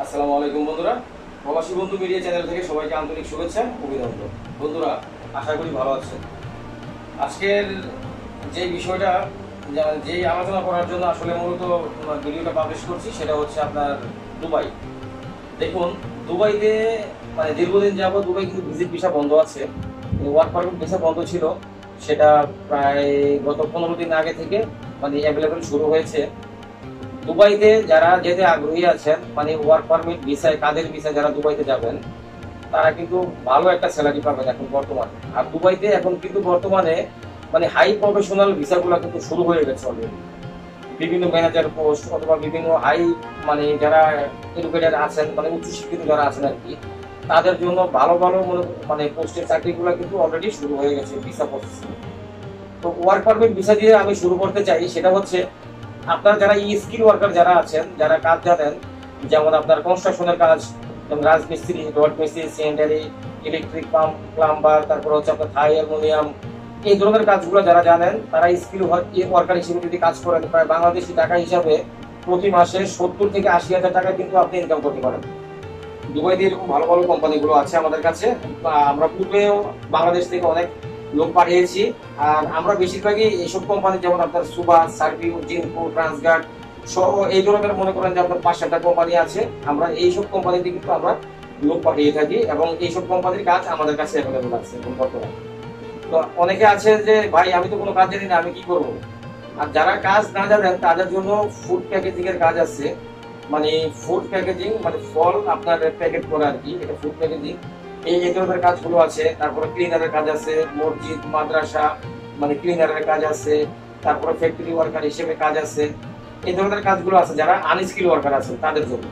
আসসালামু আলাইকুম বন্ধুরা, প্রবাসী বন্ধু মিডিয়া চ্যানেল থেকে সবাইকে আন্তরিক শুভেচ্ছা, অভিনন্দন। বন্ধুরা, আশা করি ভালো আছেন। আজকের যে বিষয়টা যেই আলোচনা করার জন্য আসলে মূলত ভিডিওটা পাবলিশ করছি সেটা হচ্ছে আপনার দুবাই। দেখুন, দুবাইতে দীর্ঘদিন যাবত দুবাই কিন্তু ভিজিট ভিসা বন্ধ আছে, ওয়ার্ক পারমিট ভিসা বন্ধ ছিল। সেটা প্রায় গত 15 দিন আগে থেকে অ্যাভেলেবেল শুরু হয়েছে। দুবাইতে যারা যেতে আগ্রহী আছেন, ওয়ার্ক পারমিট ভিসায়, কাদের ভিসায় যারা দুবাইতে যাবেন, তারা কিন্তু ভালো একটা স্যালারি পাবেন এখন বর্তমানে। আর দুবাইতে এখন কিন্তু বর্তমানে হাই প্রফেশনাল ভিসাগুলো কিন্তু শুরু হয়ে গেছে অলরেডি। বিভিন্ন ম্যানেজার পোস্ট অথবা বিভিন্ন হাই যারা এডুকেটেড আছেন, উচ্চ শিক্ষিত যারা আছেন আর কি, তাদের জন্য ভালো ভালো পোস্টের চাকরিগুলো কিন্তু অলরেডি শুরু হয়ে গেছে ভিসা প্রসেসিং। তো ওয়ার্ক পারমিট ভিসা দিয়ে আমি শুরু করতে চাই, সেটা হচ্ছে আপনার যারা স্কিল ওয়ার্কার যারা আছেন, যারা কাজ জানেন, যেমন আপনার কনস্ট্রাকশনের কাজ, যেমন রাজমিস্ত্রি, রড মিস্ত্রি, সেন্টারি, ইলেকট্রিক প্লাম্বার, তারপর হচ্ছে আপনার থাই অ্যালুমিনিয়াম, এই ধরনের কাজগুলো যারা জানেন, তারা স্কিল ওয়ার্কার হিসেবে যদি কাজ করেন, প্রায় বাংলাদেশি টাকা হিসাবে প্রতি মাসে 70 থেকে 80 হাজার টাকা কিন্তু আপনি ইনকাম করতে পারেন। দুবাইতে এরকম ভালো ভালো কোম্পানিগুলো আছে আমাদের কাছে। আমরা পূর্বেও বাংলাদেশ থেকে অনেক লোক পাঠিয়েছি। আর আমরা বেশিরভাগই এইসব কোম্পানি, যেমন আপনার সুবা, সার্ভিউ, জিনকো, ট্রান্সগার্ড সহ এই ধরনের মনে করেন যে আপনার 5-7টা কোম্পানি আছে। আমরা এইসব কোম্পানিতে কিন্তু আমরা লোক পাঠিয়ে থাকি এবং এইসব কোম্পানির কাজ আমাদের কাছে অ্যাভেলেবল আছে এখন বর্তমানে। তো অনেকে আছে যে ভাই, আমি তো কোনো কাজ জানি না, আমি কি করব? আর যারা কাজ না জানেন তাদের জন্য ফুড প্যাকেজিং এর কাজ আছে। ফুড প্যাকেজিং ফল আপনার প্যাকেট করা আর কি, এটা ফুড প্যাকেজিং। এই ধরনের কাজগুলো আছে। তারপরে ক্লিনারের কাজ আছে, মসজিদ, মাদ্রাসা ক্লিনারের কাজ আছে। তারপরে ফ্যাক্টরি ওয়ার্কার হিসেবে কাজ আছে। এই ধরনের কাজগুলো আছে যারা আনস্কিল ওয়ার্কার আছে তাদের জন্য।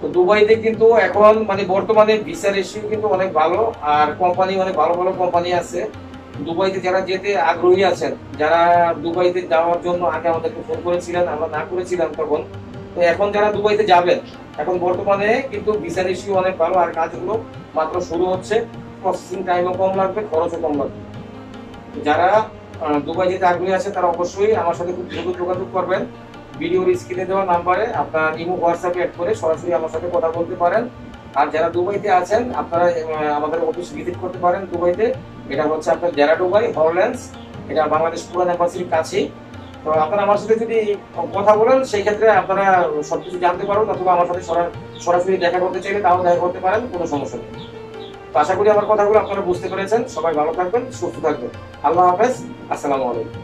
তো দুবাইতে কিন্তু এখন বর্তমানে ভিসা রেশিও কিন্তু অনেক ভালো, আর কোম্পানি অনেক ভালো ভালো কোম্পানি আছে। দুবাইতে যারা যেতে আগ্রহী আছেন, যারা দুবাইতে যাওয়ার জন্য আগে আমাদেরকে ফোন করেছিলেন, আমরা না করেছিলাম তখন, তো এখন যারা দুবাইতে যাবেন, এখন বর্তমানে কিন্তু ভিসা রেশিও অনেক ভালো, আর কাজগুলো মাত্র শুরু হচ্ছে। প্রসেসিং টাইমও কম লাগবে, খরচও কম লাগবে। যারা দুবাই যেতে আগ্রহী আছে তারা অবশ্যই আমার সাথে খুব দ্রুত যোগাযোগ করবেন। ভিডিওর স্ক্রিনে দেওয়া নাম্বারে আপনার ইমো, হোয়াটসঅ্যাপে অ্যাড করে সরাসরি আমার সাথে কথা বলতে পারেন। আর যারা দুবাইতে আছেন, আপনারা আমাদের অফিস ভিজিট করতে পারেন দুবাইতে। এটা হচ্ছে আপনার জেরা দুবাই হল্যান্ডস, এটা বাংলাদেশ পুরান এম্বাসির কাছেই। তো আপনারা আমার সাথে যদি কথা বলেন, সেই ক্ষেত্রে আপনারা সবকিছু জানতে পারবেন, অথবা আমার সাথে সরাসরি দেখা করতে চাইলে তাও দেখা করতে পারেন, কোনো সমস্যা নেই। তো আশা করি আমার কথাগুলো আপনারা বুঝতে পেরেছেন। সবাই ভালো থাকবেন, সুস্থ থাকবেন। আল্লাহ হাফেজ, আসসালামু আলাইকুম।